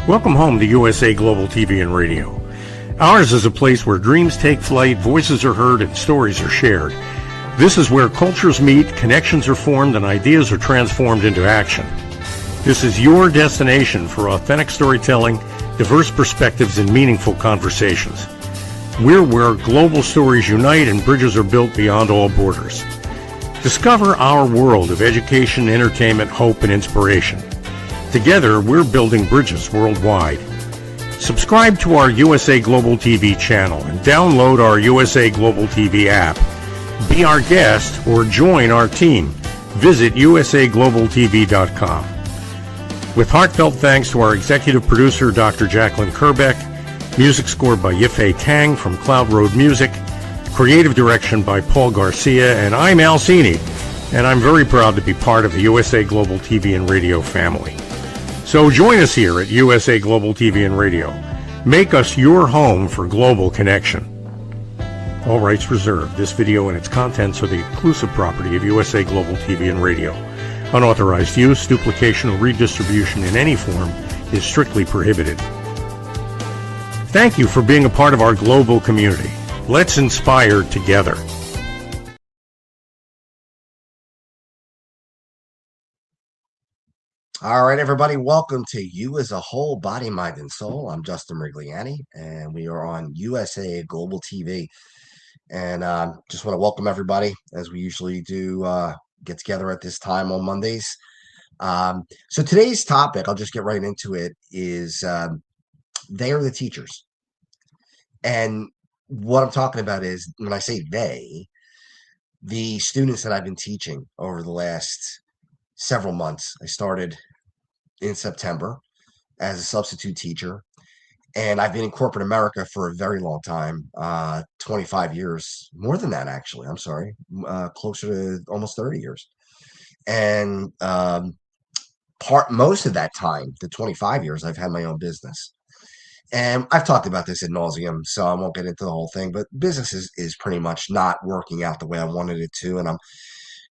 Welcome home to USA Global TV and Radio. Ours is a place where dreams take flight, voices are heard, and stories are shared. This is where cultures meet, connections are formed, and ideas are transformed into action. This is your destination for authentic storytelling, diverse perspectives, and meaningful conversations. We're where global stories unite and bridges are built beyond all borders. Discover our world of education, entertainment, hope, and inspiration. Together, we're building bridges worldwide. Subscribe to our USA Global TV channel and download our USA Global TV app. Be our guest or join our team. Visit usaglobaltv.com. With heartfelt thanks to our executive producer, Dr. Jacqueline Kerbeck, music scored by Yifei Tang from Cloud Road Music, creative direction by Paul Garcia, and I'm Al Cini, and I'm very proud to be part of the USA Global TV and Radio family. So join us here at USA Global TV and Radio. Make us your home for global connection. All rights reserved. This video and its contents are the exclusive property of USA Global TV and Radio. Unauthorized use, duplication, or redistribution in any form is strictly prohibited. Thank you for being a part of our global community. Let's inspire together. All right, everybody, welcome to You as a Whole, Body, Mind, and Soul. I'm Justin Rigliani, and we are on USA Global TV. And just want to welcome everybody, as we usually do, get together at this time on Mondays. So today's topic, I'll just get right into it, is they are the teachers. And what I'm talking about is, when I say they, the students that I've been teaching over the last several months. I started in September as a substitute teacher, and I've been in corporate America for a very long time, 25 years, more than that, actually. I'm sorry, closer to almost 30 years. And most of that time, the 25 years, I've had my own business. And I've talked about this ad nauseum, so I won't get into the whole thing, but business is pretty much not working out the way I wanted it to. And I'm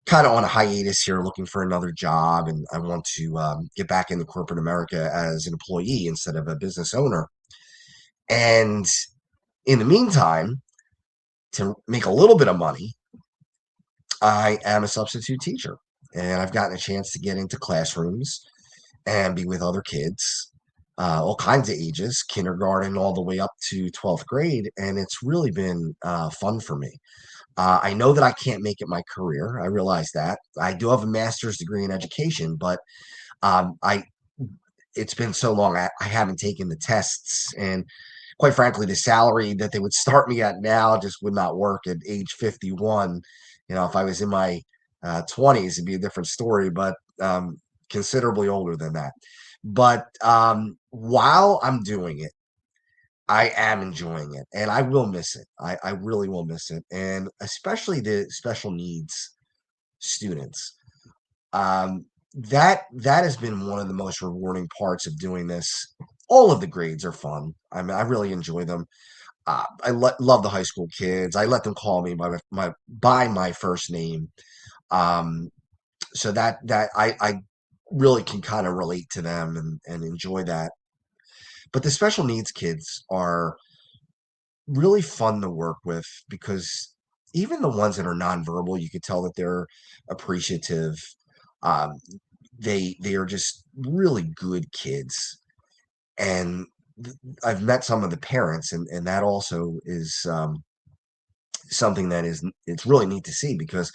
kind of on a hiatus here, looking for another job, and I want to get back into corporate America as an employee instead of a business owner. And in the meantime, to make a little bit of money, I am a substitute teacher, and I've gotten a chance to get into classrooms and be with other kids, all kinds of ages, kindergarten all the way up to 12th grade, and it's really been fun for me. I know that I can't make it my career. I realize that. I do have a master's degree in education, but it's been so long, I haven't taken the tests. And quite frankly, the salary that they would start me at now just would not work at age 51. You know, if I was in my 20s, it'd be a different story, but considerably older than that. But while I'm doing it, I am enjoying it, and I will miss it. I really will miss it, and especially the special needs students. That has been one of the most rewarding parts of doing this. All of the grades are fun. I mean, I really enjoy them. I love the high school kids. I let them call me by my first name, so that I really can kind of relate to them and enjoy that. But the special needs kids are really fun to work with, because even the ones that are nonverbal, you could tell that they're appreciative. Um, they are just really good kids, and I've met some of the parents, and that also is something that it's really neat to see, because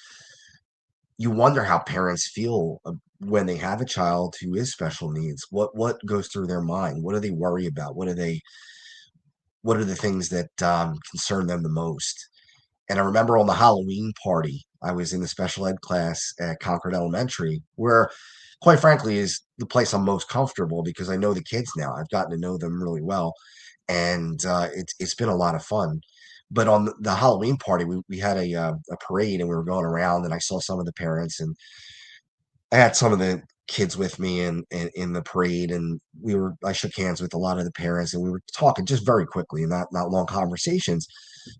you wonder how parents feel when they have a child who is special needs. What goes through their mind? What do they worry about? What are the things that concern them the most? And I remember on the Halloween party, I was in the special ed class at Concord Elementary, where, quite frankly, is the place I'm most comfortable, because I know the kids now. I've gotten to know them really well, and it's been a lot of fun. But on the Halloween party, we had a parade, and we were going around, and I saw some of the parents, and I had some of the kids with me in the parade, and I shook hands with a lot of the parents, and we were talking just very quickly, not long conversations,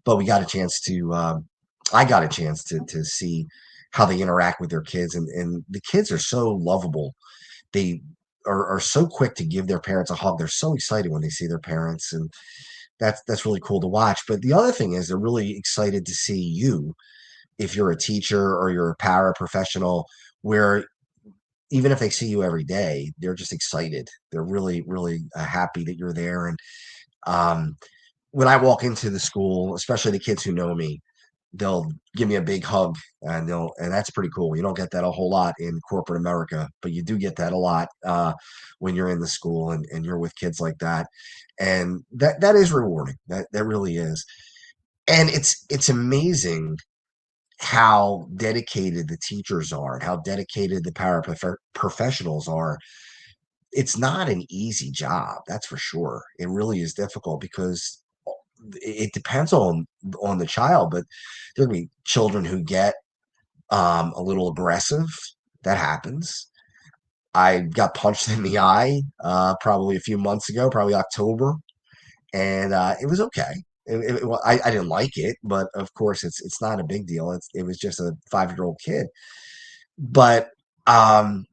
but we got a chance to I got a chance to see how they interact with their kids, and the kids are so lovable. They are so quick to give their parents a hug. They're so excited when they see their parents, and that's really cool to watch. But the other thing is they're really excited to see you if you're a teacher or you're a paraprofessional, where even if they see you every day, they're just excited. They're really, really happy that you're there. And um, when I walk into the school, especially the kids who know me, they'll give me a big hug, and that's pretty cool. You don't get that a whole lot in corporate America, but you do get that a lot when you're in the school and you're with kids like that. And that is rewarding. That really is. And it's amazing how dedicated the teachers are and how dedicated the professionals are. It's not an easy job, that's for sure. It really is difficult because it depends on the child, but there'll be children who get a little aggressive. That happens. I got punched in the eye probably a few months ago, probably October, and it was okay. Well, I didn't like it, but of course it's not a big deal. It was just a 5-year-old kid. But um,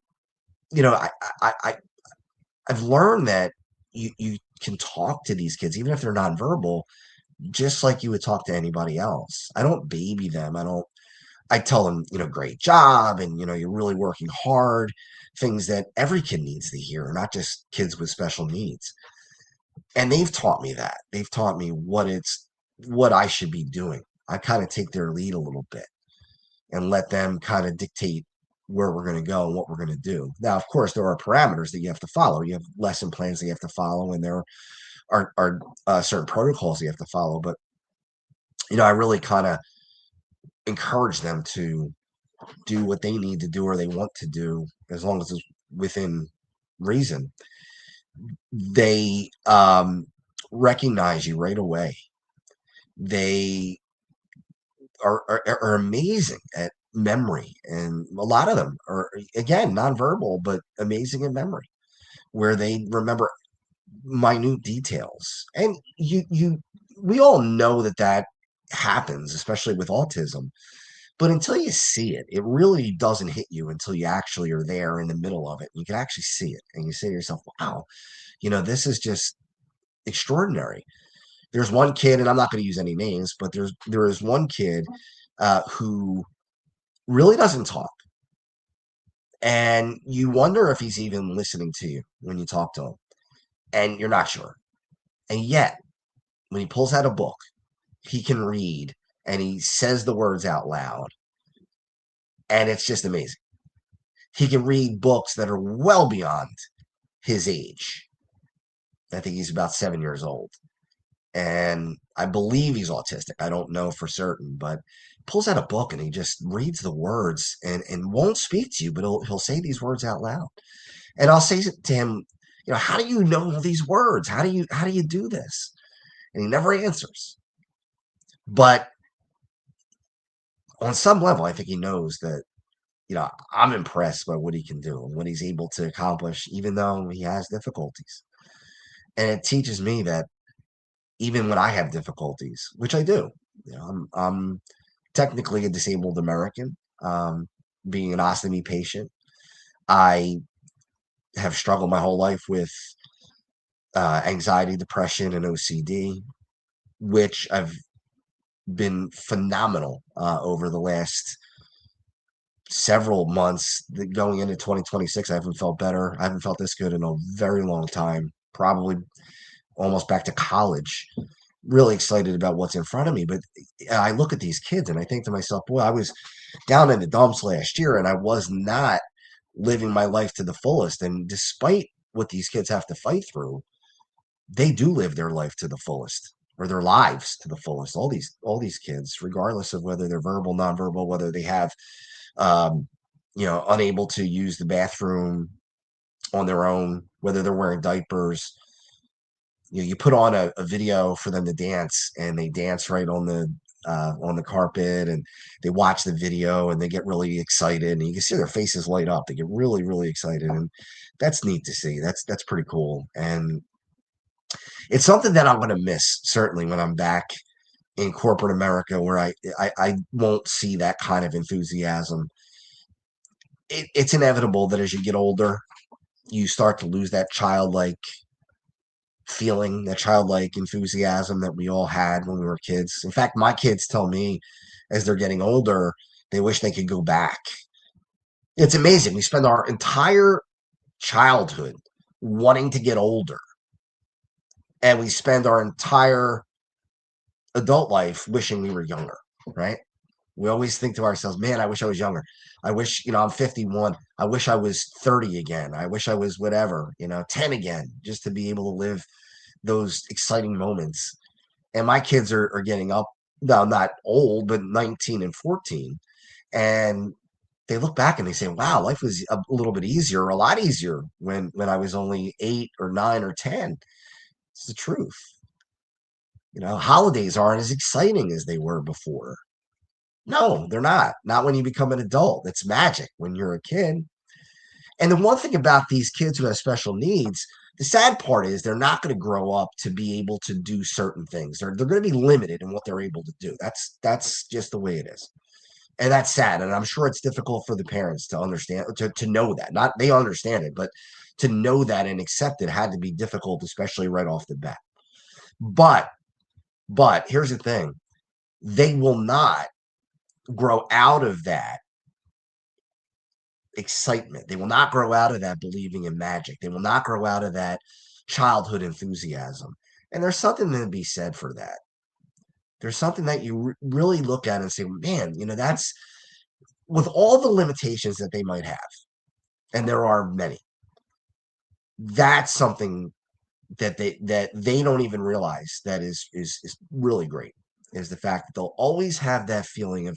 you know, I I've learned that you can talk to these kids even if they're nonverbal, just like you would talk to anybody else. I don't baby them. I tell them, great job, and you're really working hard, things that every kid needs to hear, not just kids with special needs. And they've taught me that. They've taught me what I should be doing. I kind of take their lead a little bit and let them kind of dictate where we're going to go and what we're going to do. Now, of course, there are parameters that you have to follow. You have lesson plans that you have to follow, and there are certain protocols you have to follow. But I really kind of encourage them to do what they need to do or they want to do, as long as it's within reason. They recognize you right away. They are amazing at memory, and a lot of them are, again, nonverbal but amazing in memory, where they remember minute details. And we all know that happens, especially with autism. But until you see it, it really doesn't hit you until you actually are there in the middle of it. You can actually see it, and you say to yourself, "Wow, this is just extraordinary." There's one kid, and I'm not going to use any names, but there is one kid who really doesn't talk, and you wonder if he's even listening to you when you talk to him, and you're not sure. And yet, when he pulls out a book, he can read, and he says the words out loud, and it's just amazing. He can read books that are well beyond his age. I think he's about 7 years old, and I believe he's autistic. I don't know for certain, but pulls out a book and he just reads the words and won't speak to you, but he'll say these words out loud. And I'll say to him, how do you know these words? How do you do this? And he never answers. But on some level, I think he knows that, I'm impressed by what he can do and what he's able to accomplish, even though he has difficulties. And it teaches me that even when I have difficulties, which I do, I'm technically a disabled American, being an ostomy patient. I have struggled my whole life with anxiety, depression, and OCD, which I've been phenomenal over the last several months. Going into 2026, I haven't felt better. I haven't felt this good in a very long time, probably almost back to college. Really excited about what's in front of me. But I look at these kids and I think to myself, boy, I was down in the dumps last year and I was not living my life to the fullest. And despite what these kids have to fight through, they do live their life to the fullest, or their lives to the fullest. All these kids, regardless of whether they're verbal, nonverbal, whether they have um, unable to use the bathroom on their own, whether they're wearing diapers. You put on a video for them to dance, and they dance right on the carpet, and they watch the video and they get really excited, and you can see their faces light up. They get really, really excited, and that's neat to see. That's pretty cool, and it's something that I'm going to miss certainly when I'm back in corporate America, where I won't see that kind of enthusiasm. It's inevitable that as you get older, you start to lose that childlike feeling, that childlike enthusiasm that we all had when we were kids. In fact, my kids tell me as they're getting older, they wish they could go back. It's amazing. We spend our entire childhood wanting to get older, and we spend our entire adult life wishing we were younger, right? We always think to ourselves, man, I wish I was younger. I wish, I'm 51. I wish I was 30 again. I wish I was whatever, 10 again, just to be able to live those exciting moments. And my kids are getting up, no, not old, but 19 and 14. And they look back and they say, wow, life was a little bit easier, a lot easier when I was only 8 or 9 or 10. It's the truth. Holidays aren't as exciting as they were before. No, they're not. Not when you become an adult. It's magic when you're a kid. And the one thing about these kids who have special needs, the sad part is they're not going to grow up to be able to do certain things. They're going to be limited in what they're able to do. That's just the way it is. And that's sad. And I'm sure it's difficult for the parents to understand, to know that. Not they understand it, but to know that and accept it had to be difficult, especially right off the bat. But here's the thing. They will not grow out of that excitement. They will not grow out of that believing in magic. They will not grow out of that childhood enthusiasm. And there's something to be said for that. There's something that you really look at and say, man, that's with all the limitations that they might have, and there are many. That's something that they don't even realize that is really great, is the fact that they'll always have that feeling of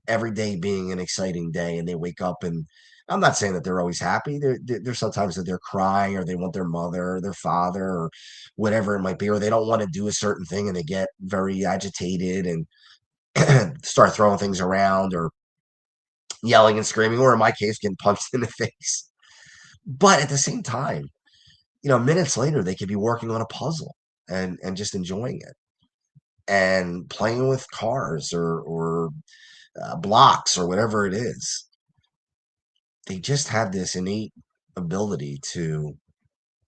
every day being an exciting day, and they wake up, and I'm not saying that they're always happy. There's sometimes that they're crying, or they want their mother or their father or whatever it might be, or they don't want to do a certain thing and they get very agitated and start throwing things around or yelling and screaming, or in my case, getting punched in the face. But at the same time, minutes later, they could be working on a puzzle and just enjoying it and playing with cars or blocks or whatever it is. They just have this innate ability to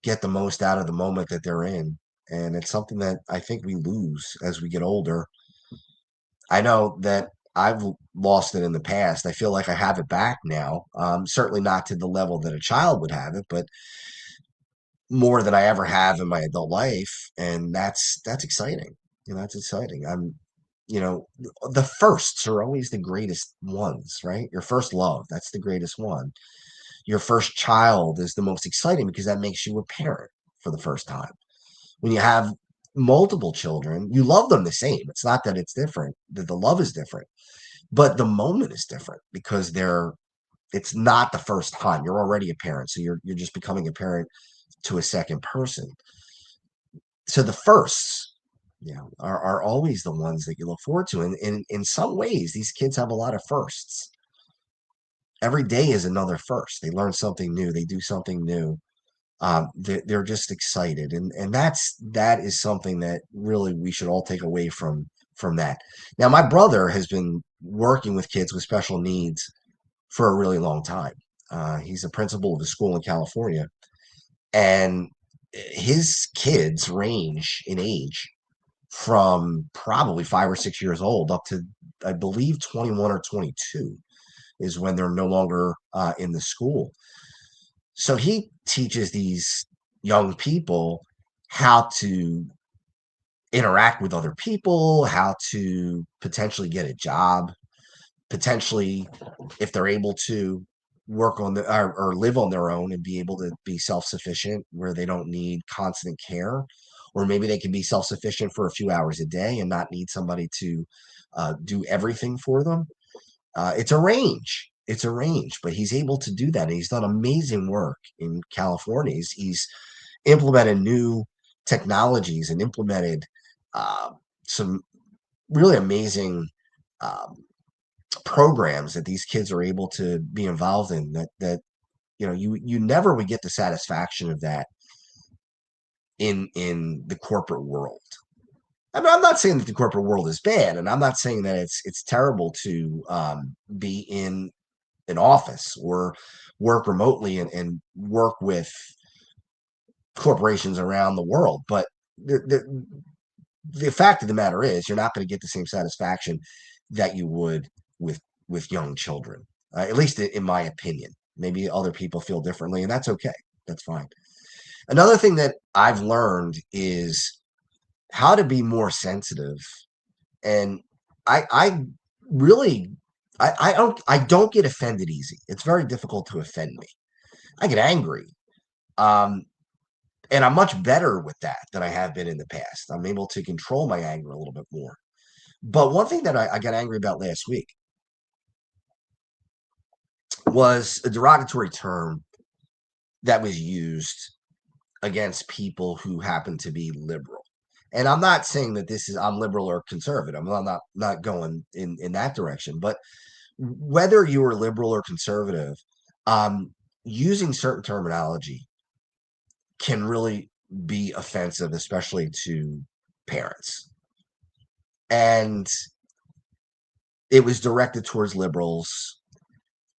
get the most out of the moment that they're in. And it's something that I think we lose as we get older. I know that I've lost it in the past. I feel like I have it back now. Certainly not to the level that a child would have it, but more than I ever have in my adult life. And that's exciting. That's exciting. The firsts are always the greatest ones, right? Your first love, that's the greatest one. Your first child is the most exciting because that makes you a parent for the first time. When you have multiple children, you love them the same. It's not that it's different, that the love is different, but the moment is different because it's not the first time. You're already a parent, so you're just becoming a parent to a second person. So the firsts, are always the ones that you look forward to. And in some ways, these kids have a lot of firsts. Every day is another first. They learn something new. They do something new. They're just excited, and that is something that really we should all take away from that. Now, my brother has been working with kids with special needs for a really long time. He's a principal of a school in California, and his kids range in age from probably 5 or 6 years old up to, I believe, 21 or 22 is when they're no longer in the school. So he teaches these young people how to interact with other people, how to potentially get a job, potentially, if they're able to work on or live on their own and be able to be self-sufficient where they don't need constant care, or maybe they can be self-sufficient for a few hours a day and not need somebody to do everything for them. It's a range. It's a range, but he's able to do that. And he's done amazing work in California. He's implemented new technologies and implemented some really amazing programs that these kids are able to be involved in that you never would get the satisfaction of that in the corporate world. I mean, I'm not saying that the corporate world is bad, and I'm not saying that it's terrible to be in an office or work remotely and work with corporations around the world. But the fact of the matter is, you're not going to get the same satisfaction that you would with young children, at least in my opinion. Maybe other people feel differently, and that's okay. That's fine. Another thing that I've learned is how to be more sensitive, and I really I don't get offended easy. It's very difficult to offend me. I get angry. Um, and I'm much better with that than I have been in the past. I'm able to control my anger a little bit more. But one thing that I got angry about last week was a derogatory term that was used against people who happen to be liberal. And I'm not saying that this is I'm liberal or conservative. I'm not going in that direction. But whether you are liberal or conservative, using certain terminology can really be offensive, especially to parents. And it was directed towards liberals.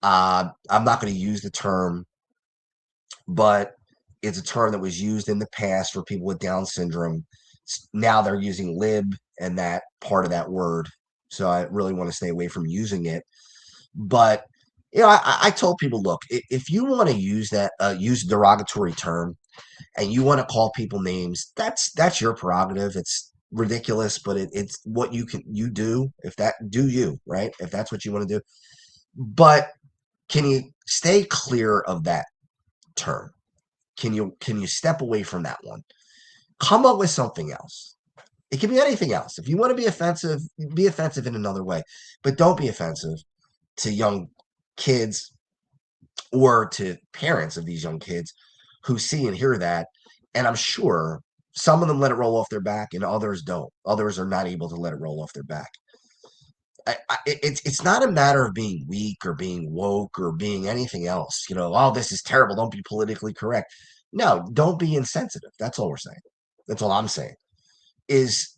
I'm not going to use the term, but it's a term that was used in the past for people with Down syndrome. Now they're using lib and that part of that word. So I really want to stay away from using it. But I told people, look, if you want to use that, use a derogatory term, and you want to call people names, that's your prerogative. It's ridiculous, but it's what you do. If that do you right, if that's what you want to do. But can you stay clear of that term? Can you step away from that one? Come up with something else. It can be anything else. If you want to be offensive in another way, but don't be offensive to young kids or to parents of these young kids who see and hear that. And I'm sure some of them let it roll off their back and others don't. Others are not able to let it roll off their back. It's not a matter of being weak or being woke or being anything else. Oh, this is terrible. Don't be politically correct. No, don't be insensitive. That's all we're saying. That's all I'm saying is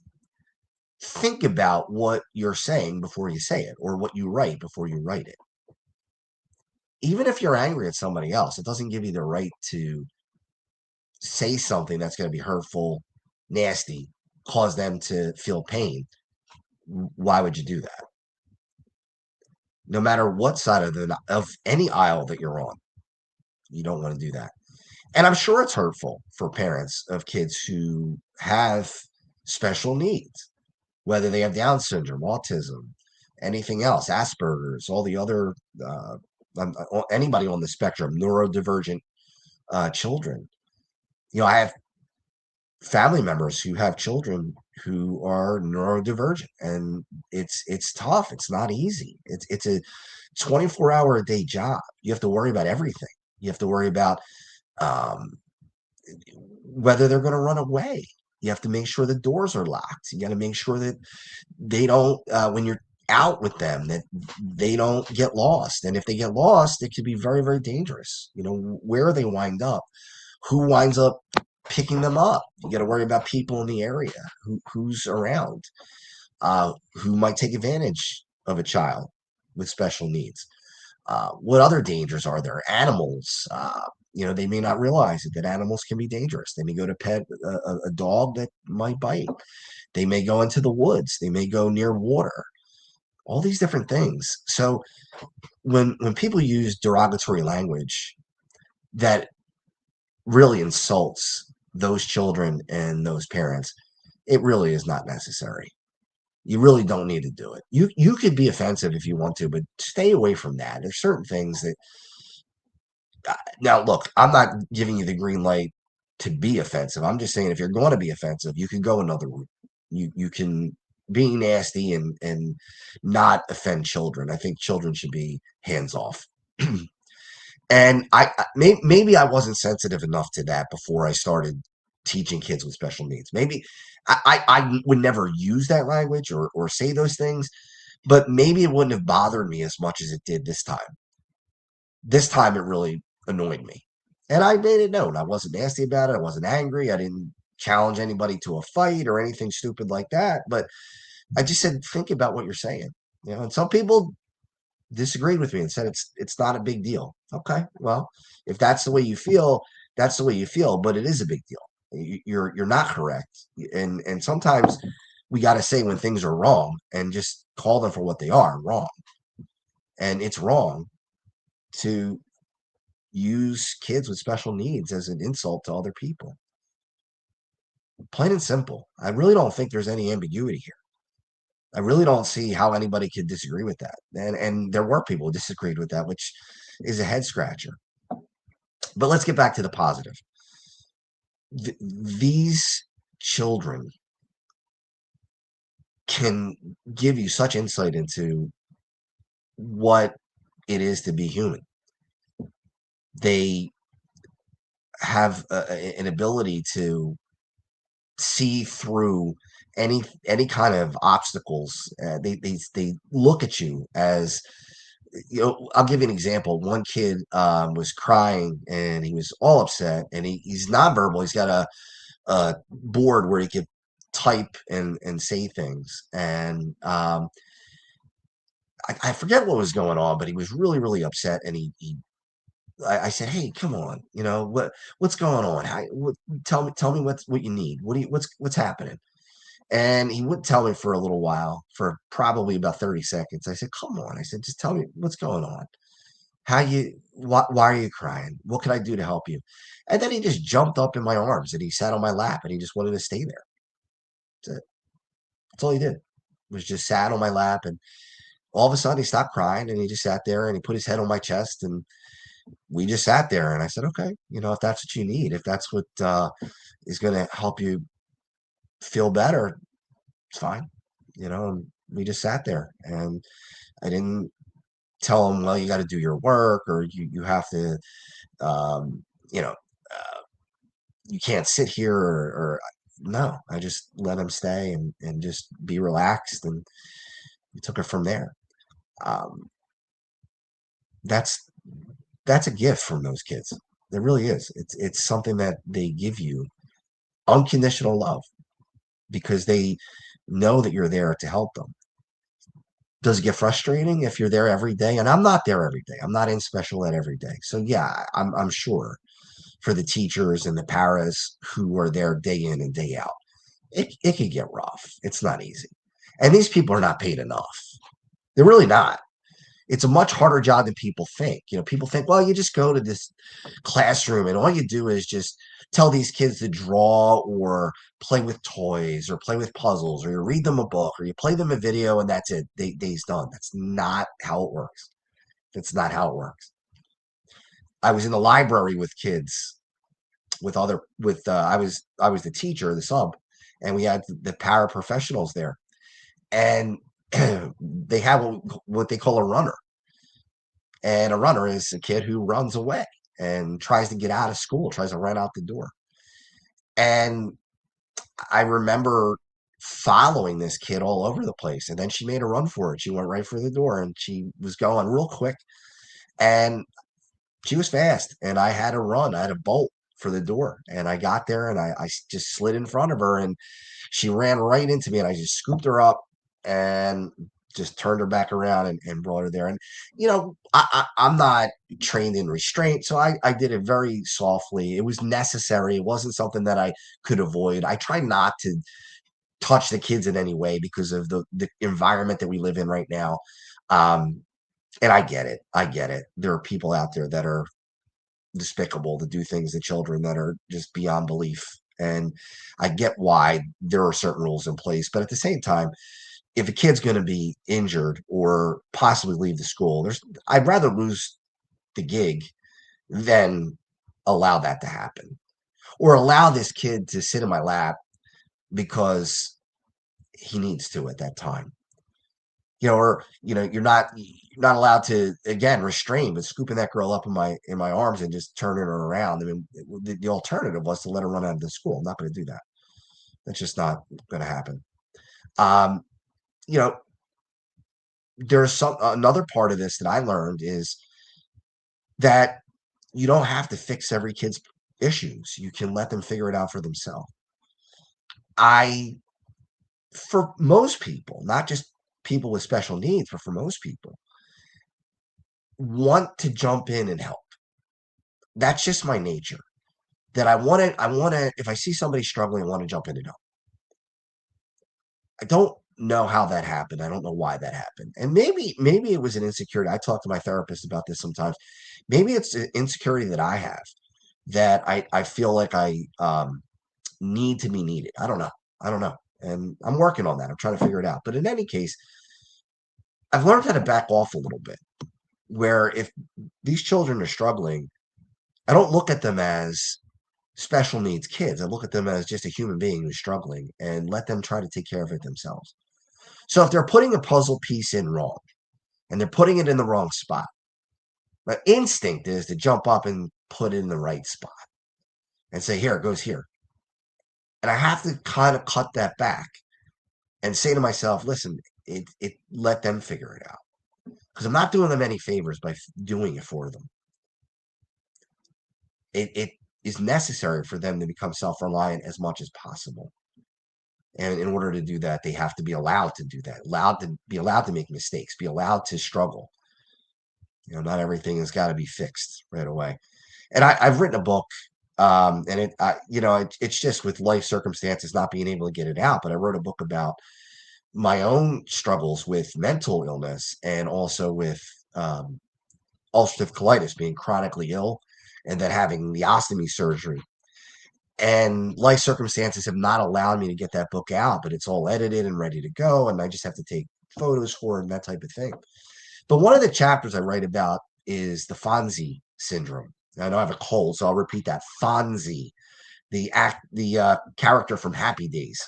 think about what you're saying before you say it or what you write before you write it. Even if you're angry at somebody else, it doesn't give you the right to say something that's going to be hurtful, nasty, cause them to feel pain. Why would you do that? No matter what side of any aisle that you're on, you don't want to do that. And I'm sure it's hurtful for parents of kids who have special needs, whether they have Down syndrome, autism, anything else, Asperger's, all the other anybody on the spectrum, neurodivergent children. I have family members who have children who are neurodivergent, and it's tough. It's not easy. It's a 24-hour a day job. You have to worry about everything. You have to worry about um, whether they're going to run away. You have to make sure the doors are locked. You got to make sure that they don't, when you're out with them, that they don't get lost. And if they get lost, it could be very, very dangerous. Where they wind up, who winds up picking them up. You got to worry about people in the area, who's around, who might take advantage of a child with special needs. What other dangers are there? Animals. They may not realize it, that animals can be dangerous. They may go to pet a dog that might bite. They may go into the woods. They may go near water. All these different things. So when people use derogatory language that really insults those children and those parents, it really is not necessary. You really don't need to do it. You could be offensive if you want to, but stay away from that. There's certain things that now look, I'm not giving you the green light to be offensive. I'm just saying if you're going to be offensive, you can go another route. You can be nasty and not offend children. I think children should be hands off. And maybe I wasn't sensitive enough to that before I started teaching kids with special needs. Maybe I would never use that language or say those things, but maybe it wouldn't have bothered me as much as it did this time. This time it really annoyed me. And I made it known. I wasn't nasty about it. I wasn't angry. I didn't challenge anybody to a fight or anything stupid like that. But I just said, think about what you're saying. And some people disagreed with me and said it's not a big deal. Okay, well, if that's the way you feel, that's the way you feel, but it is a big deal. You're not correct, and sometimes we got to say when things are wrong and just call them for what they are, wrong. And it's wrong to use kids with special needs as an insult to other people. Plain and simple. I really don't think there's any ambiguity here. I really don't see how anybody could disagree with that. And there were people who disagreed with that, which is a head scratcher. But let's get back to the positive. These children can give you such insight into what it is to be human. They have an ability to see through any kind of obstacles. They look at you as, you know. I'll give you an example. One kid was crying and he was all upset, and he's nonverbal. He's got a board where he could type and say things, and I forget what was going on, but he was really upset, and I said, "Hey, come on, you know what's going on? Tell me what you need. What's happening?" And he wouldn't tell me for a little while, for probably about 30 seconds. I said, "Come on." I said, "Just tell me what's going on. Why are you crying? What can I do to help you?" And then he just jumped up in my arms and he sat on my lap and he just wanted to stay there. That's it. That's all he did, was just sat on my lap. And all of a sudden he stopped crying and he just sat there and he put his head on my chest and we just sat there. And I said, "Okay, you know, if that's what you need, if that's what is going to help you feel better, it's fine." You know, and we just sat there, and I didn't tell him, "Well, you got to do your work, or you have to, you know, you can't sit here," or no. I just let him stay and just be relaxed, and we took it from there. Um, that's that's a gift from those kids. It really is. It's something that they give you, unconditional love, because they know that you're there to help them. Does it get frustrating if you're there every day? And I'm not there every day. I'm not in special ed every day. So yeah, I'm sure for the teachers and the paras who are there day in and day out, it could get rough. It's not easy. And these people are not paid enough. They're really not. It's a much harder job than people think. You know, people think, well, you just go to this classroom and all you do is just tell these kids to draw or play with toys or play with puzzles, or you read them a book or you play them a video and that's it. Day's done. That's not how it works. That's not how it works. I was in the library with kids, I was the teacher, the sub, and we had the paraprofessionals there, and they have what they call a runner. And a runner is a kid who runs away and tries to get out of school, tries to run out the door. And I remember following this kid all over the place. And then she made a run for it. She went right for the door and she was going real quick. And she was fast. And I had to run. I had a bolt for the door. And I got there and I just slid in front of her. And she ran right into me. And I just scooped her up and just turned her back around and brought her there. And, you know, I'm not trained in restraint. So I did it very softly. It was necessary. It wasn't something that I could avoid. I try not to touch the kids in any way because of the environment that we live in right now. Um, and I get it. I get it. There are people out there that are despicable, to do things to children that are just beyond belief. And I get why there are certain rules in place. But at the same time, if a kid's going to be injured or possibly leave the school, I'd rather lose the gig than allow that to happen, or allow this kid to sit in my lap because he needs to at that time. You know, or you're not allowed to, again, restrain, but scooping that girl up in my arms and just turning her around. I mean, the alternative was to let her run out of the school. I'm not going to do that. That's just not going to happen. Um, you know, there's another part of this that I learned is that you don't have to fix every kid's issues. You can let them figure it out for themselves. I For most people, not just people with special needs, but for most people, want to jump in and help. That's just my nature. That I want to, if I see somebody struggling, I want to jump in and help. I don't know how that happened. I don't know why that happened. And maybe it was an insecurity. I talk to my therapist about this sometimes. Maybe it's an insecurity that I have, that I feel like I need to be needed. I don't know. I don't know. And I'm working on that. I'm trying to figure it out. But in any case, I've learned how to back off a little bit, where if these children are struggling, I don't look at them as special needs kids. I look at them as just a human being who's struggling and let them try to take care of it themselves. So if they're putting a puzzle piece in wrong and they're putting it in the wrong spot, my instinct is to jump up and put it in the right spot and say, here, it goes here. And I have to kind of cut that back and say to myself, listen, it let them figure it out. Because I'm not doing them any favors by doing it for them. It is necessary for them to become self-reliant as much as possible. And in order to do that, they have to be allowed to do that, allowed to make mistakes, be allowed to struggle. Not everything has got to be fixed right away. And I've written a book, and it's just with life circumstances not being able to get it out. But I wrote a book about my own struggles with mental illness and also with ulcerative colitis, being chronically ill, and then having the ostomy surgery. And life circumstances have not allowed me to get that book out, but it's all edited and ready to go. And I just have to take photos for it and that type of thing. But one of the chapters I write about is the Fonzie syndrome. I know I have a cold, so I'll repeat that. Fonzie, the character from Happy Days.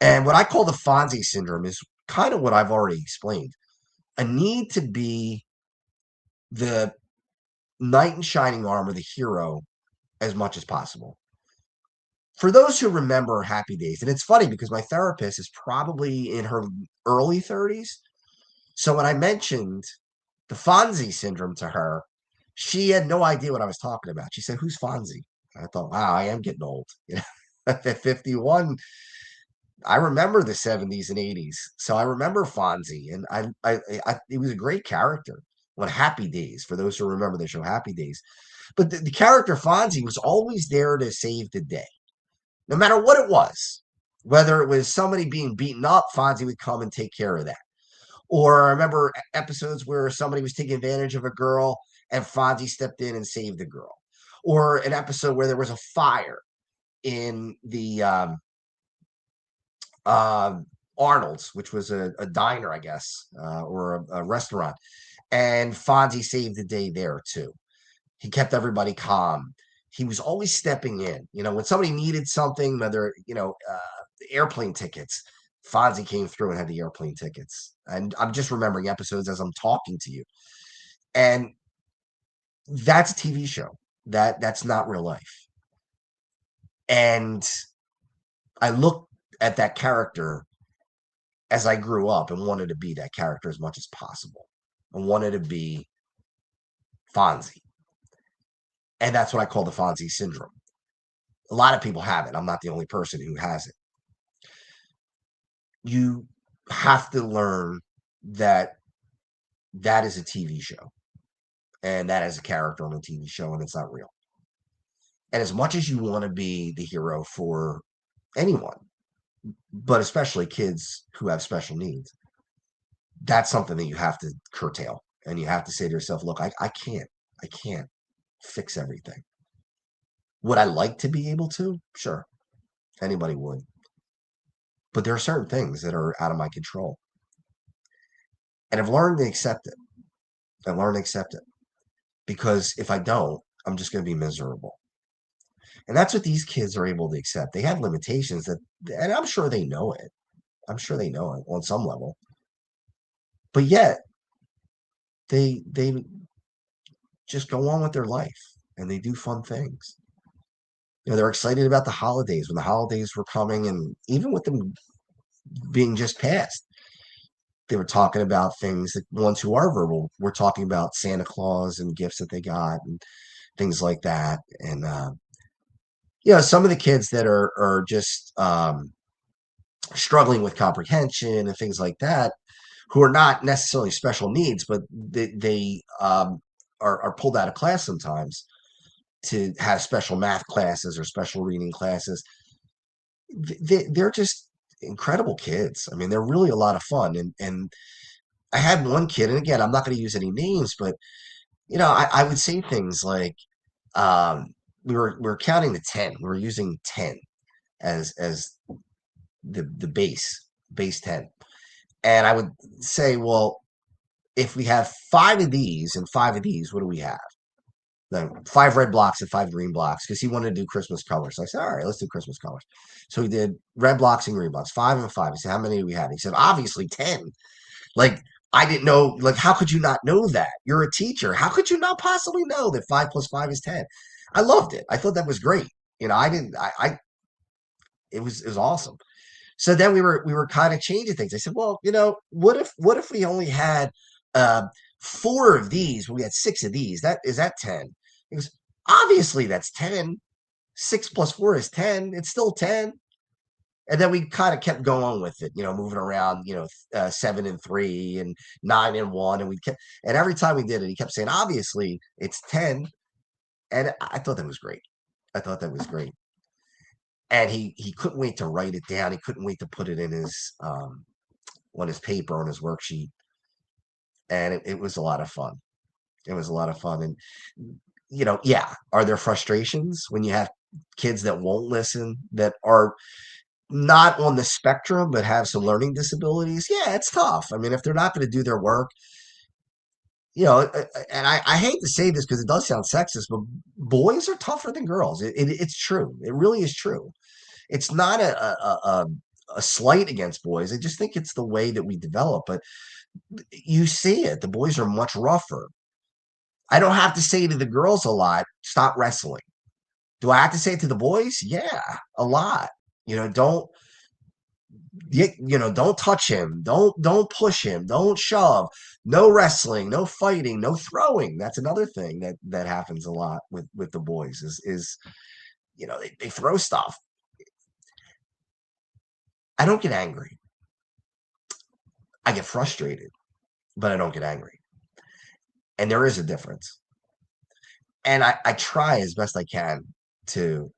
And what I call the Fonzie syndrome is kind of what I've already explained. A need to be the knight in shining armor, the hero, as much as possible. For those who remember Happy Days, and it's funny because my therapist is probably in her early 30s. So when I mentioned the Fonzie syndrome to her, she had no idea what I was talking about. She said, "Who's Fonzie?" I thought, wow, I am getting old. At 51, I remember the 70s and 80s. So I remember Fonzie, and it was a great character on Happy Days, for those who remember the show Happy Days. But the character Fonzie was always there to save the day, no matter what it was. Whether it was somebody being beaten up, Fonzie would come and take care of that. Or I remember episodes where somebody was taking advantage of a girl and Fonzie stepped in and saved the girl. Or an episode where there was a fire in the Arnold's, which was a diner, I guess, or a restaurant. And Fonzie saved the day there too. He kept everybody calm. He was always stepping in. When somebody needed something, whether, airplane tickets, Fonzie came through and had the airplane tickets. And I'm just remembering episodes as I'm talking to you. And that's a TV show. That's not real life. And I looked at that character as I grew up and wanted to be that character as much as possible. I wanted to be Fonzie. And that's what I call the Fonzie syndrome. A lot of people have it. I'm not the only person who has it. You have to learn that is a TV show. And that is a character on a TV show, and it's not real. And as much as you want to be the hero for anyone, but especially kids who have special needs, that's something that you have to curtail. And you have to say to yourself, look, I can't fix everything. Would I like to be able to? Sure. Anybody would. But there are certain things that are out of my control. And I've learned to accept it. Because if I don't, I'm just going to be miserable. And that's what these kids are able to accept. They have limitations and I'm sure they know it. I'm sure they know it on some level. But yet, they just go on with their life and they do fun things. They're excited about the holidays when the holidays were coming, and even with them being just passed, they were talking about things. That ones who are verbal were talking about Santa Claus and gifts that they got and things like that. And some of the kids that are just struggling with comprehension and things like that, who are not necessarily special needs, but they are pulled out of class sometimes to have special math classes or special reading classes. They're just incredible kids. I mean, they're really a lot of fun. And I had one kid, and again, I'm not going to use any names, but I would say things like, um, we were counting to 10. We were using 10 as the base 10. And I would say, well, if we have five of these and five of these, what do we have? Then five red blocks and five green blocks, because he wanted to do Christmas colors. So I said, all right, let's do Christmas colors. So he did red blocks and green blocks, five and five. He said, how many do we have? He said, obviously 10. Like, I didn't know, like, how could you not know that? You're a teacher. How could you not possibly know that five plus five is 10? I loved it. I thought that was great. I didn't, it was awesome. So then we were kind of changing things. I said, well, what if we only had uh, four of these? We had six of these. That 10? He goes, obviously that's 10. Six plus four is 10. It's still 10. And then we kind of kept going with it, moving around, 7 and 3 and 9 and 1, and and every time we did it, he kept saying, obviously it's 10, and I thought that was great. I thought that was great, and he couldn't wait to write it down. He couldn't wait to put it in his on his paper, on his worksheet, and it was a lot of fun. It was a lot of fun, and yeah, are there frustrations when you have kids that won't listen, that are not on the spectrum but have some learning disabilities? Yeah, it's tough. I mean, if they're not going to do their work, and I hate to say this because it does sound sexist, but boys are tougher than girls. It's true. It really is true. It's not a slight against boys. I just think it's the way that we develop. But you see it. The boys are much rougher. I don't have to say to the girls a lot, stop wrestling. Do I have to say it to the boys? Yeah, a lot. Don't don't touch him. Don't push him. Don't shove. No wrestling, no fighting, no throwing. That's another thing that happens a lot with the boys is they throw stuff. I don't get angry. I get frustrated, but I don't get angry. And there is a difference. And I try as best I can to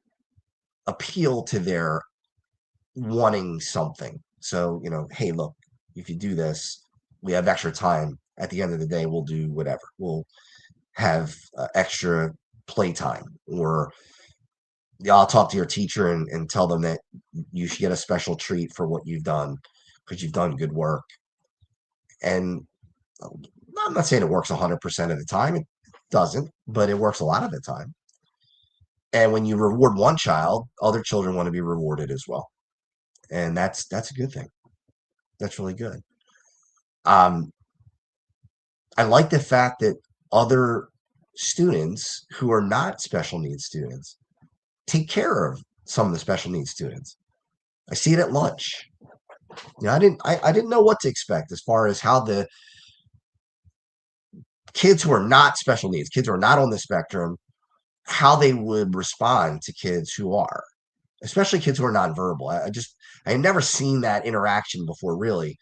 appeal to their wanting something. So, hey, look, if you do this, we have extra time. At the end of the day, we'll do whatever. We'll have extra playtime, or I'll talk to your teacher and tell them that you should get a special treat for what you've done, because you've done good work. And I'm not saying it works 100% of the time. It doesn't, but it works a lot of the time. And when you reward one child, other children want to be rewarded as well. And that's a good thing. That's really good. Um, I like the fact that other students who are not special needs students take care of some of the special needs students. I see it at lunch. I didn't know what to expect as far as how the kids who are not special needs, kids who are not on the spectrum, how they would respond to kids who are, especially kids who are nonverbal. I had never seen that interaction before, really,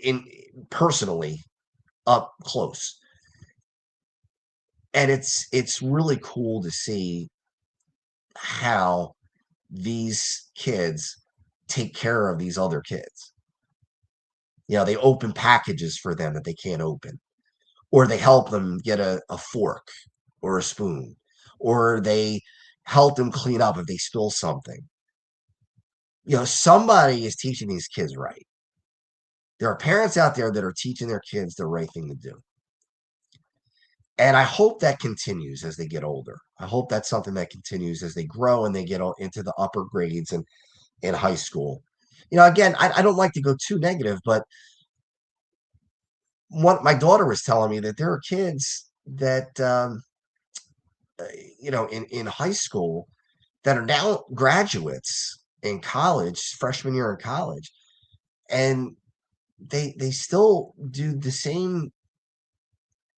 in personally up close. And it's really cool to see how these kids take care of these other kids. They open packages for them that they can't open, or they help them get a fork or a spoon, or they help them clean up if they spill something. Somebody is teaching these kids right. There are parents out there that are teaching their kids the right thing to do. And I hope that continues as they get older. I hope that's something that continues as they grow and they get into the upper grades and in high school. Again, I don't like to go too negative, but my daughter was telling me that there are kids that, in high school, that are now graduates in college, freshman year in college, and they still do the same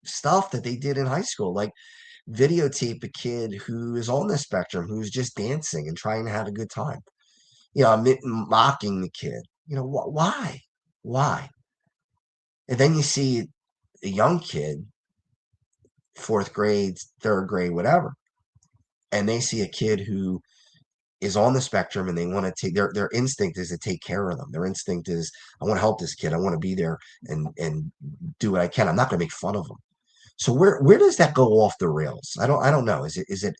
stuff that they did in high school, like videotape a kid who is on the spectrum, who's just dancing and trying to have a good time, mocking the kid. Why? Why? And then you see a young kid, fourth grade, third grade, whatever, and they see a kid who is on the spectrum and they want to take their instinct is to take care of them. Their instinct is, I want to help this kid. I want to be there and do what I can. I'm not going to make fun of them. So where does that go off the rails? I don't know. Is it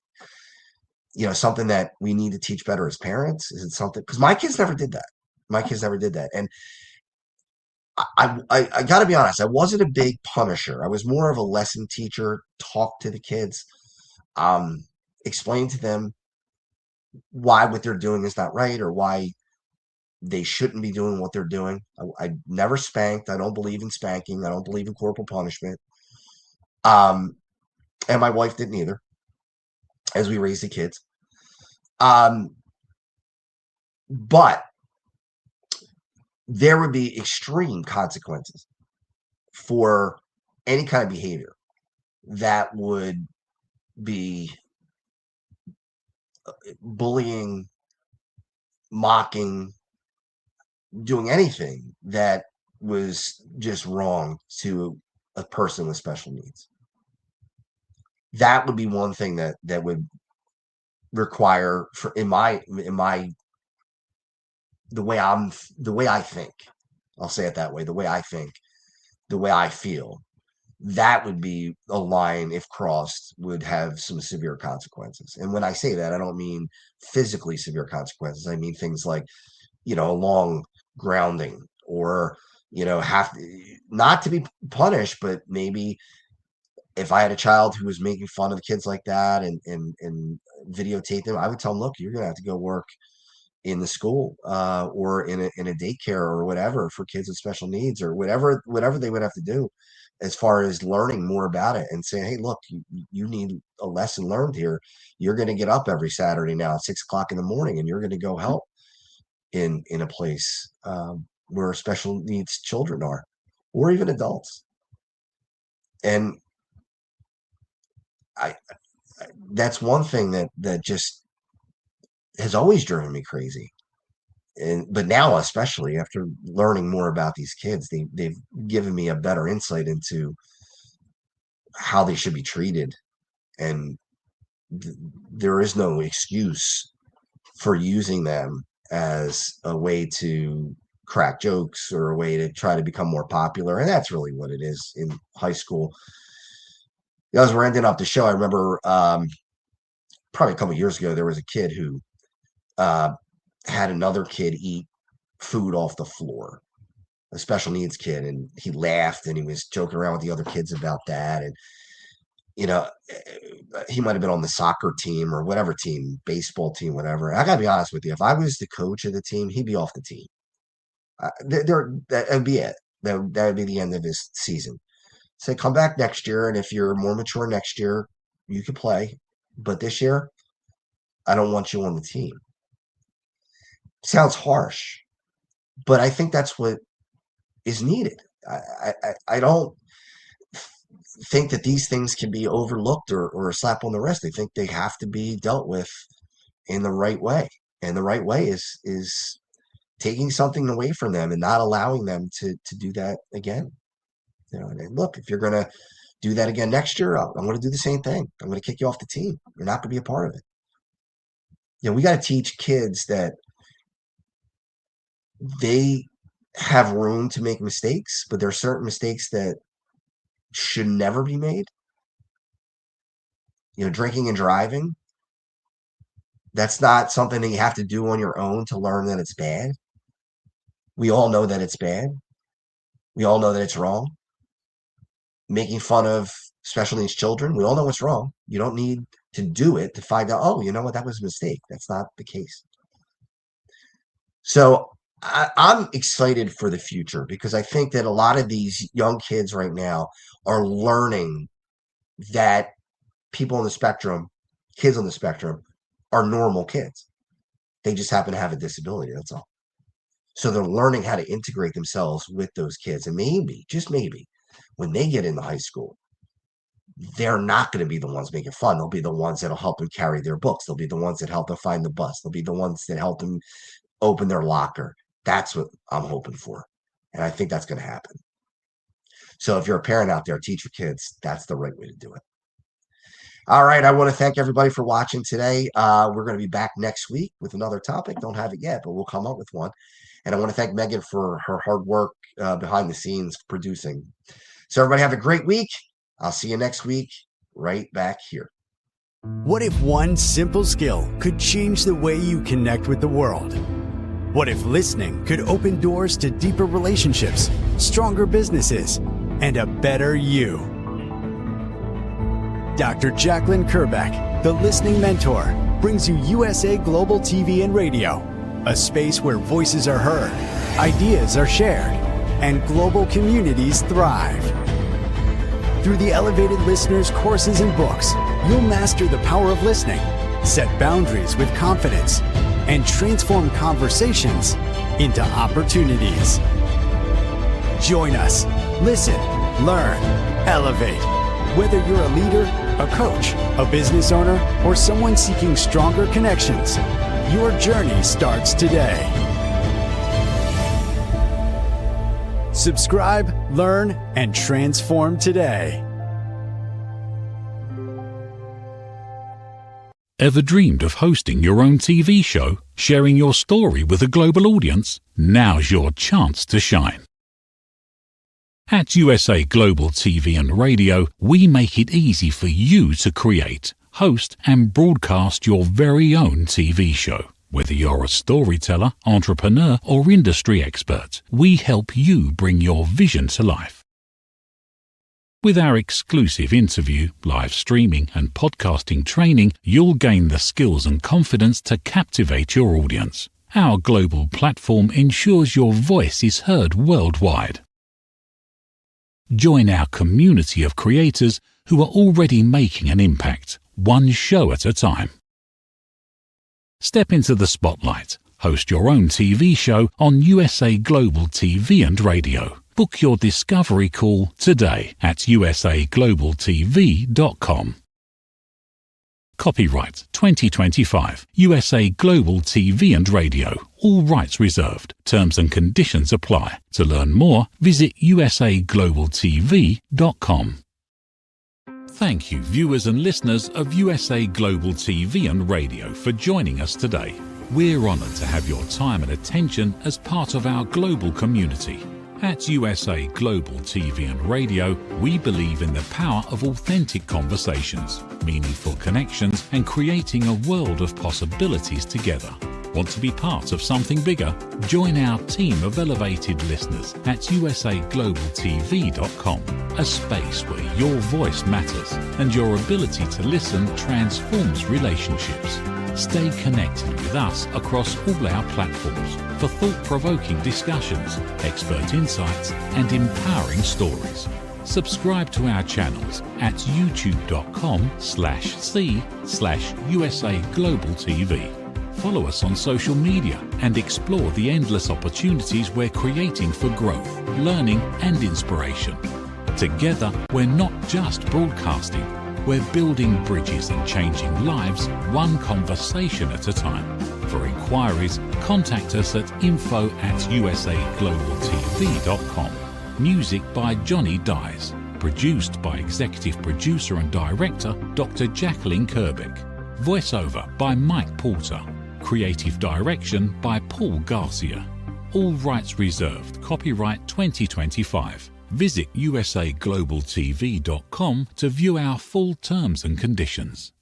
something that we need to teach better as parents? Is it something, because my kids never did that. My kids never did that. And I got to be honest, I wasn't a big punisher. I was more of a lesson teacher, talk to the kids, um, explain to them why what they're doing is not right or why they shouldn't be doing what they're doing. I never spanked. I don't believe in spanking. I don't believe in corporal punishment. Um, and my wife didn't either as we raised the kids. Um, but there would be extreme consequences for any kind of behavior that would be bullying, mocking, doing anything that was just wrong to a person with special needs. That would be one thing that would require, for in my the way I think. I'll say it that way. The way I think, the way I feel, that would be a line, if crossed, would have some severe consequences. And when I say that, I don't mean physically severe consequences. I mean things like, a long grounding, or, have not to be punished, but maybe if I had a child who was making fun of kids like that and videotape them, I would tell them, look, you're going to have to go work in the school, or in a daycare or whatever for kids with special needs, or whatever they would have to do as far as learning more about it and saying, hey, look, you need a lesson learned here. You're going to get up every Saturday now at 6 o'clock in the morning, and you're going to go help in a place, where special needs children are, or even adults. And I, that's one thing that just has always driven me crazy. But now, especially after learning more about these kids, they've given me a better insight into how they should be treated. And there is no excuse for using them as a way to crack jokes or a way to try to become more popular. And that's really what it is in high school. As we're ending up the show, I remember, probably a couple of years ago, there was a kid who uh, had another kid eat food off the floor, a special needs kid, and he laughed and he was joking around with the other kids about that. And he might have been on the soccer team or whatever team, baseball team, whatever. I gotta be honest with you, if I was the coach of the team, he'd be off the team. That would be it. That would be the end of his season. Say, come back next year, and if you're more mature next year, you can play. But this year, I don't want you on the team. Sounds harsh, but I think that's what is needed. I don't think that these things can be overlooked or a slap on the wrist. I think they have to be dealt with in the right way. And the right way is taking something away from them and not allowing them to do that again. And look, if you're going to do that again next year, I'm going to do the same thing. I'm going to kick you off the team. You're not going to be a part of it. We got to teach kids that they have room to make mistakes, but there are certain mistakes that should never be made. Drinking and driving, that's not something that you have to do on your own to learn that it's bad. We all know that it's bad. We all know that it's wrong. Making fun of special needs children, we all know it's wrong. You don't need to do it to find out, oh, you know what, that was a mistake. That's not the case. So I'm excited for the future, because I think that a lot of these young kids right now are learning that people on the spectrum, kids on the spectrum, are normal kids. They just happen to have a disability. That's all. So they're learning how to integrate themselves with those kids. And maybe, just maybe, when they get into high school, they're not going to be the ones making fun. They'll be the ones that'll help them carry their books. They'll be the ones that help them find the bus. They'll be the ones that help them open their locker. That's what I'm hoping for. And I think that's going to happen. So if you're a parent out there, teach your kids. That's the right way to do it. All right. I want to thank everybody for watching today. We're going to be back next week with another topic. Don't have it yet, but we'll come up with one. And I want to thank Megan for her hard work behind the scenes producing. So everybody have a great week. I'll see you next week right back here. What if one simple skill could change the way you connect with the world? What if listening could open doors to deeper relationships, stronger businesses, and a better you? Dr. Jacqueline Kerbeck, the Listening Mentor, brings you USA Global TV and Radio, a space where voices are heard, ideas are shared, and global communities thrive. Through the Elevated Listeners courses and books, you'll master the power of listening, set boundaries with confidence, and transform conversations into opportunities. Join us. Listen, learn, elevate. Whether you're a leader, a coach, a business owner, or someone seeking stronger connections, your journey starts today. Subscribe, learn, and transform today. Ever dreamed of hosting your own TV show, sharing your story with a global audience? Now's your chance to shine. At USA Global TV and Radio, we make it easy for you to create, host, and broadcast your very own TV show. Whether you're a storyteller, entrepreneur, or industry expert, we help you bring your vision to life. With our exclusive interview, live streaming, and podcasting training, you'll gain the skills and confidence to captivate your audience. Our global platform ensures your voice is heard worldwide. Join our community of creators who are already making an impact, one show at a time. Step into the spotlight. Host your own TV show on USA Global TV and Radio. Book your discovery call today at usaglobaltv.com. Copyright 2025 USA Global TV and Radio. All rights reserved. Terms and conditions apply. To learn more, visit usaglobaltv.com. Thank you, viewers and listeners of USA Global TV and Radio, for joining us today. We're honored to have your time and attention as part of our global community. At USA Global TV and Radio, we believe in the power of authentic conversations, meaningful connections, and creating a world of possibilities together. Want to be part of something bigger? Join our team of elevated listeners at usaglobaltv.com, a space where your voice matters and your ability to listen transforms relationships. Stay connected with us across all our platforms for thought-provoking discussions, expert insights, and empowering stories. Subscribe to our channels at youtube.com/c/USA Global TV. Follow us on social media and explore the endless opportunities we're creating for growth, learning, and inspiration. Together, we're not just broadcasting, we're building bridges and changing lives one conversation at a time. For inquiries, contact us at info@usaglobaltv.com. Music by Johnny Dies. Produced by Executive Producer and Director Dr. Jacqueline Kerbeck. Voiceover by Mike Porter. Creative Direction by Paul Garcia. All rights reserved. Copyright 2025. Visit usaglobaltv.com to view our full terms and conditions.